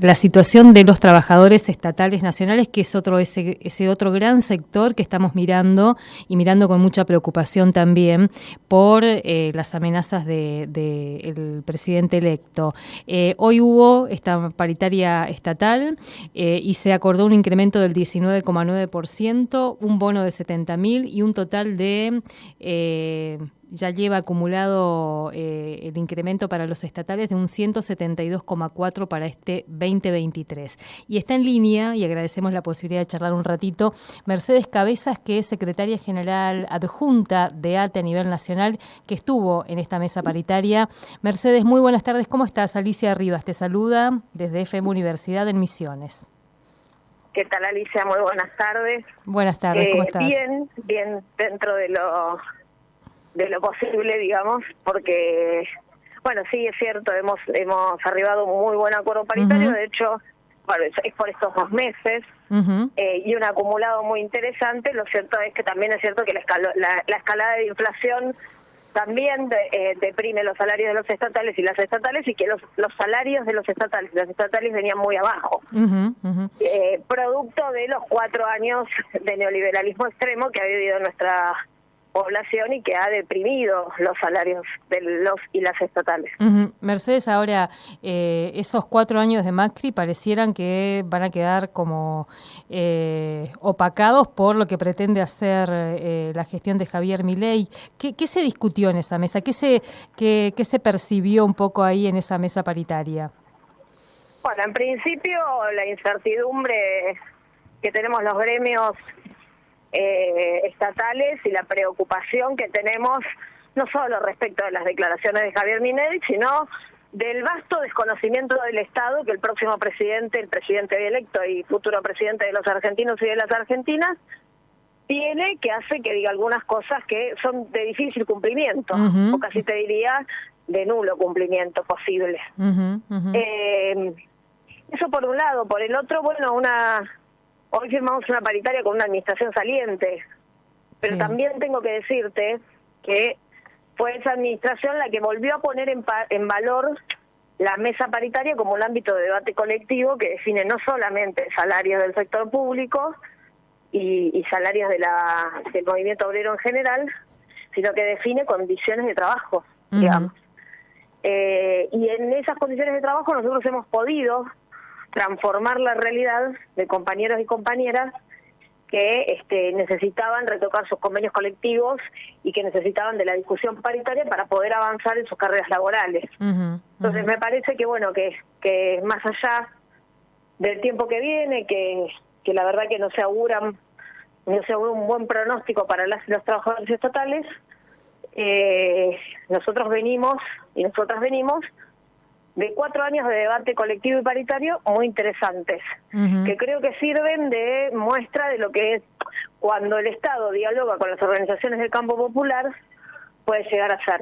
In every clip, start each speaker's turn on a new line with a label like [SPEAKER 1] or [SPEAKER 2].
[SPEAKER 1] la situación de los trabajadores estatales nacionales, que es ese otro gran sector que estamos mirando y mirando con mucha preocupación también por las amenazas del presidente electo. Hoy hubo esta paritaria estatal y se acordó un incremento del 19,9%, un bono de 70.000 y un total de... ya lleva acumulado el incremento para los estatales de un 172,4 para este 2023. Y está en línea, y agradecemos la posibilidad de charlar un ratito, Mercedes Cabezas, que es secretaria general adjunta de ATE a nivel nacional, que estuvo en esta mesa paritaria. Mercedes, muy buenas tardes. ¿Cómo estás? Alicia Rivas te saluda desde FM Universidad en Misiones.
[SPEAKER 2] ¿Qué tal, Alicia? Muy buenas tardes.
[SPEAKER 1] Buenas tardes, ¿cómo estás?
[SPEAKER 2] Bien, dentro de lo posible, digamos, porque, bueno, sí, es cierto, hemos arribado a un muy buen acuerdo paritario, de hecho, bueno, es por estos 2 meses, y un acumulado muy interesante. Lo cierto es que también es cierto que la escalada de inflación también deprime los salarios de los estatales y las estatales, y que los salarios de los estatales y las estatales venían muy abajo, producto de los 4 años de neoliberalismo extremo que ha vivido nuestra población y que ha deprimido los salarios de los y las estatales.
[SPEAKER 1] Mercedes, ahora esos 4 años de Macri parecieran que van a quedar como opacados por lo que pretende hacer la gestión de Javier Milei. ¿Qué se discutió en esa mesa? ¿Qué se percibió un poco ahí en esa mesa paritaria?
[SPEAKER 2] Bueno, en principio la incertidumbre que tenemos los gremios estatales y la preocupación que tenemos no solo respecto de las declaraciones de Javier Milei, sino del vasto desconocimiento del Estado que el próximo presidente, el presidente electo y futuro presidente de los argentinos y de las argentinas, tiene, que hace que diga algunas cosas que son de difícil cumplimiento, o casi te diría de nulo cumplimiento posible. Eso por un lado. Por el otro, bueno, hoy firmamos una paritaria con una administración saliente, pero también tengo que decirte que fue esa administración la que volvió a poner en valor la mesa paritaria como un ámbito de debate colectivo que define no solamente salarios del sector público y salarios del movimiento obrero en general, sino que define condiciones de trabajo, digamos. Y en esas condiciones de trabajo nosotros hemos podido transformar la realidad de compañeros y compañeras que necesitaban retocar sus convenios colectivos y que necesitaban de la discusión paritaria para poder avanzar en sus carreras laborales. Entonces me parece que, bueno, que más allá del tiempo que viene, que la verdad que no se augura un buen pronóstico para los trabajadores estatales, nosotras venimos de 4 años de debate colectivo y paritario muy interesantes, que creo que sirven de muestra de lo que es cuando el Estado dialoga con las organizaciones del campo popular, puede llegar a ser.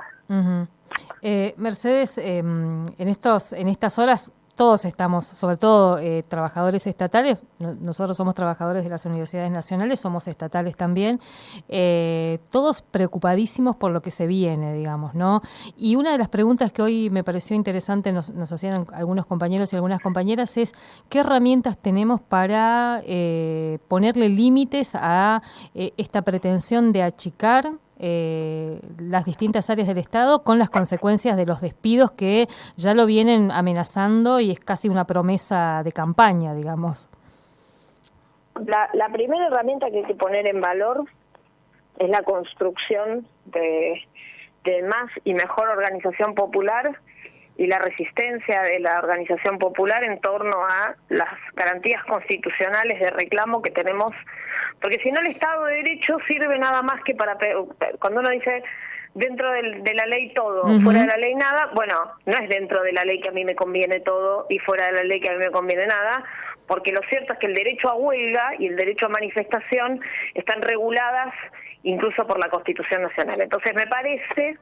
[SPEAKER 1] Mercedes, en estas horas todos estamos, sobre todo trabajadores estatales, nosotros somos trabajadores de las universidades nacionales, somos estatales también, todos preocupadísimos por lo que se viene, digamos, ¿no? Y una de las preguntas que hoy me pareció interesante, nos hacían algunos compañeros y algunas compañeras, es ¿qué herramientas tenemos para ponerle límites a esta pretensión de achicar las distintas áreas del Estado con las consecuencias de los despidos que ya lo vienen amenazando y es casi una promesa de campaña, digamos?
[SPEAKER 2] La primera herramienta que hay que poner en valor es la construcción de más y mejor organización popular y la resistencia de la organización popular en torno a las garantías constitucionales de reclamo que tenemos, porque si no el Estado de Derecho sirve nada más que para, cuando uno dice dentro de la ley todo, fuera de la ley nada, bueno, no es dentro de la ley que a mí me conviene todo y fuera de la ley que a mí me conviene nada, porque lo cierto es que el derecho a huelga y el derecho a manifestación están reguladas incluso por la Constitución Nacional. Entonces me parece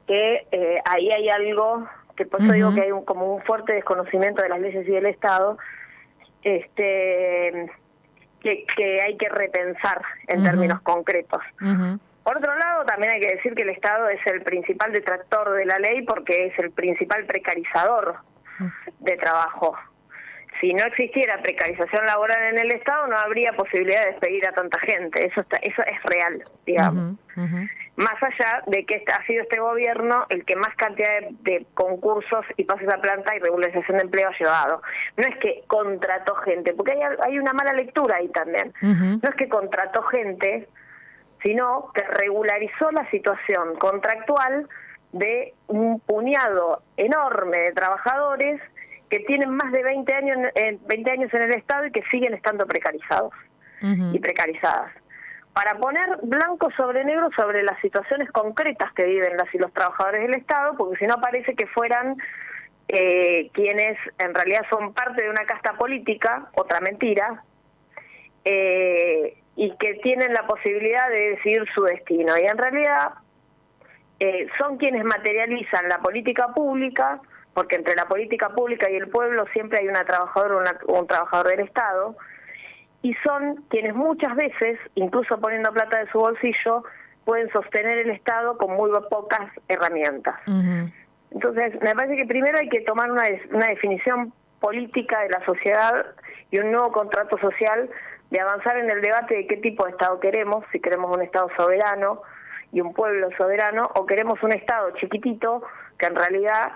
[SPEAKER 2] que ahí hay algo, que por eso digo que hay como un fuerte desconocimiento de las leyes y del Estado, que hay que repensar en términos concretos. Por otro lado, también hay que decir que el Estado es el principal detractor de la ley porque es el principal precarizador de trabajo. si no existiera precarización laboral en el Estado, no habría posibilidad de despedir a tanta gente. Eso es real, digamos. Más allá de que ha sido este gobierno el que más cantidad de concursos y pases a planta y regularización de empleo ha llevado. No es que contrató gente, porque hay una mala lectura ahí también. No es que contrató gente, sino que regularizó la situación contractual de un puñado enorme de trabajadores que tienen más de 20 años en el Estado y que siguen estando precarizados y precarizadas. Para poner blanco sobre negro sobre las situaciones concretas que viven las y los trabajadores del Estado, porque si no parece que fueran quienes en realidad son parte de una casta política, otra mentira, y que tienen la posibilidad de decidir su destino. Y en realidad son quienes materializan la política pública, porque entre la política pública y el pueblo siempre hay una trabajadora o un trabajador del Estado, y son quienes muchas veces, incluso poniendo plata de su bolsillo, pueden sostener el Estado con muy pocas herramientas. Entonces, me parece que primero hay que tomar una definición política de la sociedad y un nuevo contrato social, de avanzar en el debate de qué tipo de Estado queremos, si queremos un Estado soberano y un pueblo soberano, o queremos un Estado chiquitito que en realidad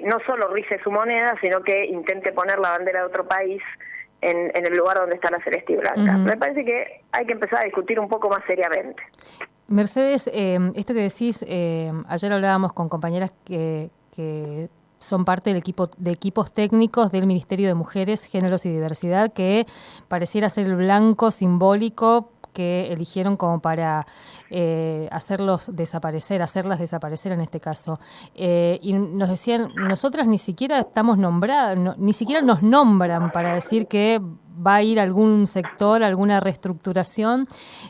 [SPEAKER 2] no solo rige su moneda, sino que intente poner la bandera de otro país en el lugar donde está la celeste y blanca. Me parece que hay que empezar a discutir un poco más seriamente.
[SPEAKER 1] Mercedes, esto que decís, ayer hablábamos con compañeras que son parte del equipo de equipos técnicos del Ministerio de Mujeres, Géneros y Diversidad, que pareciera ser el blanco simbólico que eligieron como para hacerlas desaparecer en este caso. Y nos decían, nosotras ni siquiera estamos nombradas, ni siquiera nos nombran para decir que va a ir algún sector, alguna reestructuración.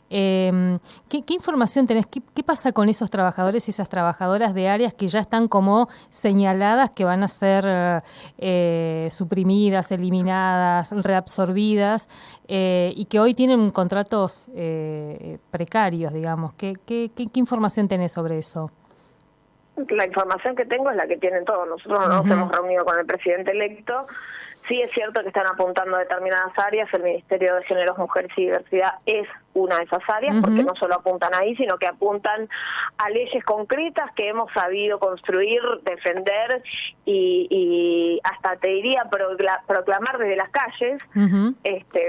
[SPEAKER 1] ¿Qué información tenés? ¿Qué pasa con esos trabajadores y esas trabajadoras de áreas que ya están como señaladas que van a ser suprimidas, eliminadas, reabsorbidas y que hoy tienen contratos precarios, digamos? ¿Qué información tenés sobre eso?
[SPEAKER 2] La información que tengo es la que tienen todos. Nosotros no nos hemos reunido con el presidente electo. Sí es cierto que están apuntando a determinadas áreas. El Ministerio de Géneros, Mujeres y Diversidad es una de esas áreas, porque no solo apuntan ahí, sino que apuntan a leyes concretas que hemos sabido construir, defender y hasta te diría proclamar desde las calles,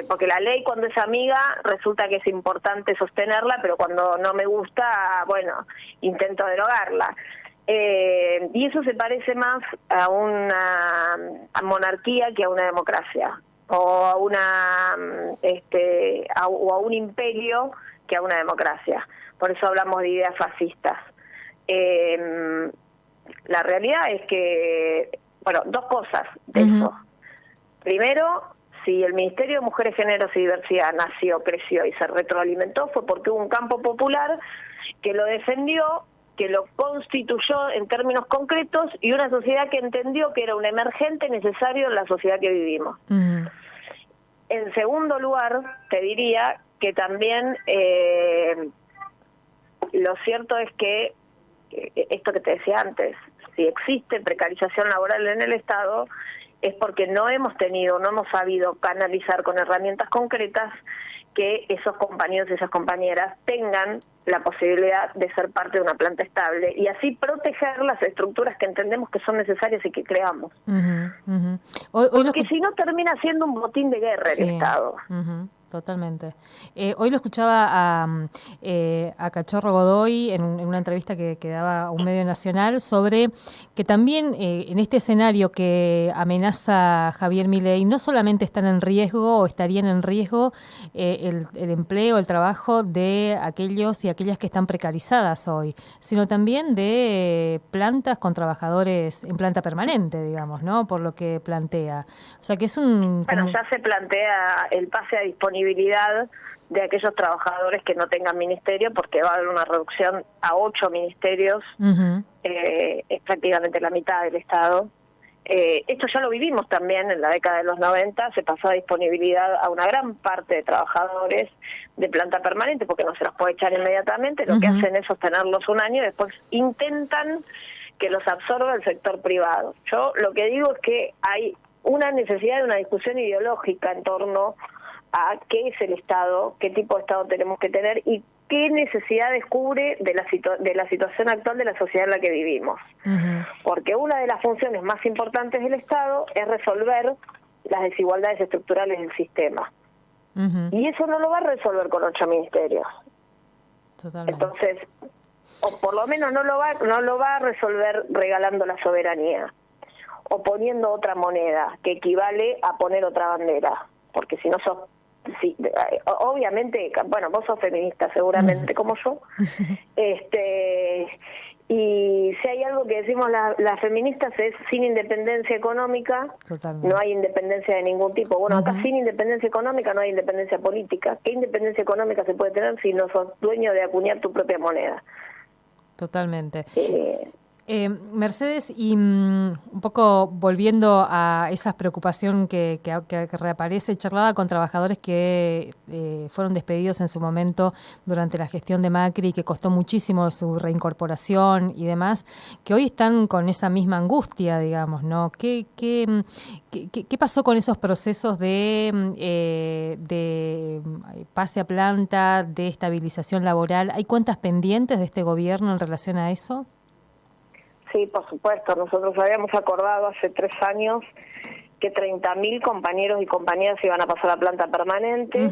[SPEAKER 2] porque la ley cuando es amiga resulta que es importante sostenerla, pero cuando no me gusta, bueno, intento derogarla. Y eso se parece más a una monarquía que a una democracia, o a una o a un imperio que a una democracia. Por eso hablamos de ideas fascistas. La realidad es que, bueno, dos cosas de eso. Primero, si el Ministerio de Mujeres, Géneros y Diversidad nació, creció y se retroalimentó, fue porque hubo un campo popular que lo defendió, que lo constituyó en términos concretos, y una sociedad que entendió que era un emergente necesario en la sociedad que vivimos. En segundo lugar, te diría que también lo cierto es que esto que te decía antes, si existe precarización laboral en el Estado, es porque no hemos sabido canalizar con herramientas concretas que esos compañeros y esas compañeras tengan la posibilidad de ser parte de una planta estable y así proteger las estructuras que entendemos que son necesarias y que creamos. Porque si no termina siendo un botín de guerra el Estado.
[SPEAKER 1] Totalmente. Hoy lo escuchaba a Cachorro Godoy en una entrevista que daba a un medio nacional sobre que también en este escenario que amenaza Javier Milei no solamente están en riesgo o estarían en riesgo el empleo, el trabajo de aquellos y aquellas que están precarizadas hoy, sino también de plantas con trabajadores en planta permanente, digamos, ¿no? Por lo que plantea. O sea que es un...
[SPEAKER 2] Bueno, ya se plantea el pase a disponibilidad de aquellos trabajadores que no tengan ministerio, porque va a haber una reducción a 8 ministerios, es prácticamente la mitad del Estado. Esto ya lo vivimos también en la década de los 90, se pasó a disponibilidad a una gran parte de trabajadores de planta permanente, porque no se los puede echar inmediatamente, lo que hacen es sostenerlos un año y después intentan que los absorba el sector privado. Yo lo que digo es que hay una necesidad de una discusión ideológica en torno a qué es el Estado, qué tipo de Estado tenemos que tener y qué necesidades cubre de la situación actual de la sociedad en la que vivimos. Porque una de las funciones más importantes del Estado es resolver las desigualdades estructurales del sistema. Y eso no lo va a resolver con 8 ministerios. Totalmente. Entonces, o por lo menos no lo va a resolver regalando la soberanía o poniendo otra moneda que equivale a poner otra bandera, porque si no sos, obviamente, bueno, vos sos feminista seguramente como yo, y si hay algo que decimos las feministas es sin independencia económica no hay independencia de ningún tipo. Bueno, acá sin independencia económica no hay independencia política. ¿Qué independencia económica se puede tener si no sos dueño de acuñar tu propia moneda?
[SPEAKER 1] Totalmente. Mercedes, y un poco volviendo a esa preocupación que reaparece, charlaba con trabajadores que fueron despedidos en su momento durante la gestión de Macri y que costó muchísimo su reincorporación y demás, que hoy están con esa misma angustia, digamos, ¿no? ¿Qué pasó con esos procesos de pase a planta, de estabilización laboral? ¿Hay cuentas pendientes de este gobierno en relación a eso?
[SPEAKER 2] Sí, por supuesto. Nosotros habíamos acordado hace 3 años que 30.000 compañeros y compañeras iban a pasar a planta permanente.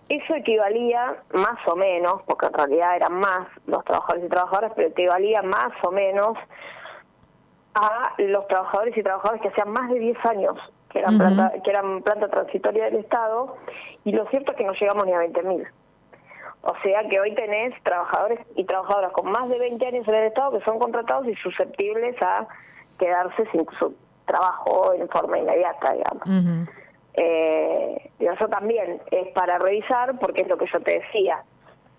[SPEAKER 2] Eso equivalía más o menos, porque en realidad eran más los trabajadores y trabajadoras, pero equivalía más o menos a los trabajadores y trabajadoras que hacían más de 10 años que eran planta transitoria del Estado, y lo cierto es que no llegamos ni a 20.000. O sea que hoy tenés trabajadores y trabajadoras con más de 20 años en el Estado que son contratados y susceptibles a quedarse sin su trabajo en forma inmediata, digamos. Y eso también es para revisar, porque es lo que yo te decía.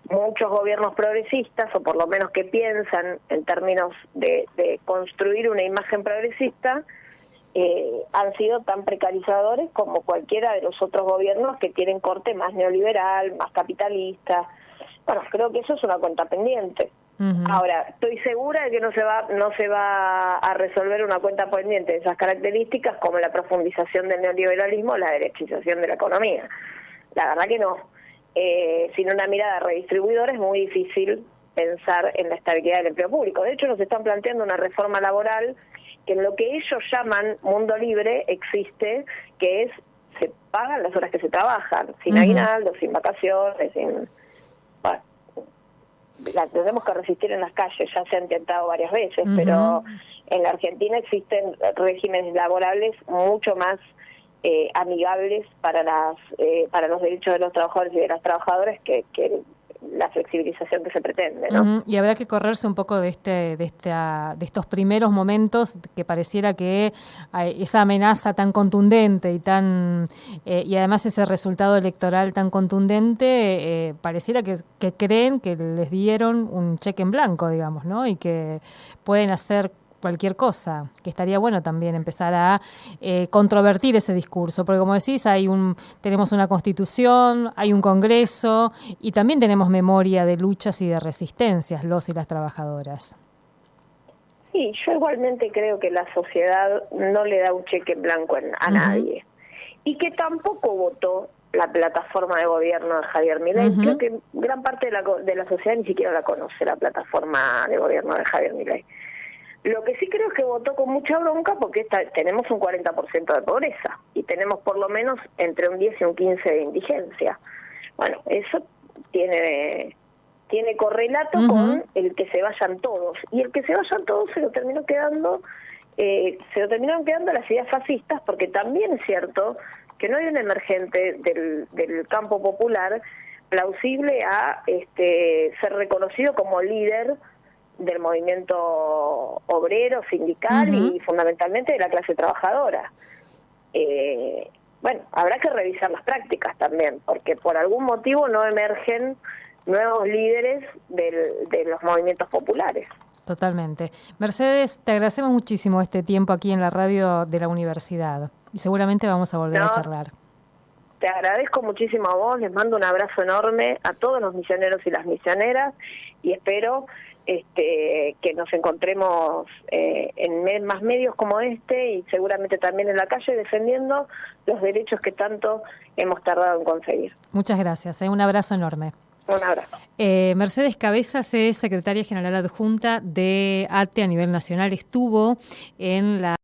[SPEAKER 2] Muchos gobiernos progresistas, o por lo menos que piensan en términos de construir una imagen progresista, han sido tan precarizadores como cualquiera de los otros gobiernos que tienen corte más neoliberal, más capitalista. Bueno, creo que eso es una cuenta pendiente. Ahora, estoy segura de que no se va a resolver una cuenta pendiente de esas características como la profundización del neoliberalismo o la derechización de la economía. La verdad que no. Sin una mirada redistribuidora es muy difícil pensar en la estabilidad del empleo público. De hecho, nos están planteando una reforma laboral que en lo que ellos llaman mundo libre existe, que es se pagan las horas que se trabajan, sin aguinaldo, sin vacaciones, sin... Bueno, la tenemos que resistir en las calles, ya se ha intentado varias veces, pero en la Argentina existen regímenes laborales mucho más amigables para los derechos de los trabajadores y de las trabajadoras que la flexibilización que se pretende, ¿no?
[SPEAKER 1] Y habrá que correrse un poco de estos primeros momentos que pareciera que esa amenaza tan contundente y además ese resultado electoral tan contundente, pareciera que creen que les dieron un cheque en blanco, digamos, ¿no? Y que pueden hacer cualquier cosa, que estaría bueno también empezar a controvertir ese discurso, porque como decís, tenemos una constitución, hay un congreso y también tenemos memoria de luchas y de resistencias, los y las trabajadoras.
[SPEAKER 2] Sí, yo igualmente creo que la sociedad no le da un cheque en blanco a nadie, y que tampoco votó la plataforma de gobierno de Javier Milei. Creo que gran parte de la sociedad ni siquiera la conoce, la plataforma de gobierno de Javier Milei. Lo que sí creo es que votó con mucha bronca porque tenemos un 40% de pobreza y tenemos por lo menos entre un 10 y un 15 de indigencia. Bueno, eso tiene correlato con el que se vayan todos. Y el que se vayan todos se lo terminaron quedando las ideas fascistas, porque también es cierto que no hay un emergente del campo popular plausible a ser reconocido como líder del movimiento obrero, sindical y fundamentalmente de la clase trabajadora. Bueno, habrá que revisar las prácticas también, porque por algún motivo no emergen nuevos líderes de los movimientos populares.
[SPEAKER 1] Totalmente. Mercedes, te agradecemos muchísimo este tiempo aquí en la radio de la universidad y seguramente vamos a volver a charlar.
[SPEAKER 2] Te agradezco muchísimo a vos, les mando un abrazo enorme a todos los misioneros y las misioneras y espero que nos encontremos en más medios como este y seguramente también en la calle defendiendo los derechos que tanto hemos tardado en conseguir.
[SPEAKER 1] Muchas gracias, un abrazo enorme.
[SPEAKER 2] Un abrazo.
[SPEAKER 1] Mercedes Cabezas es secretaria general adjunta de ATE a nivel nacional, estuvo en la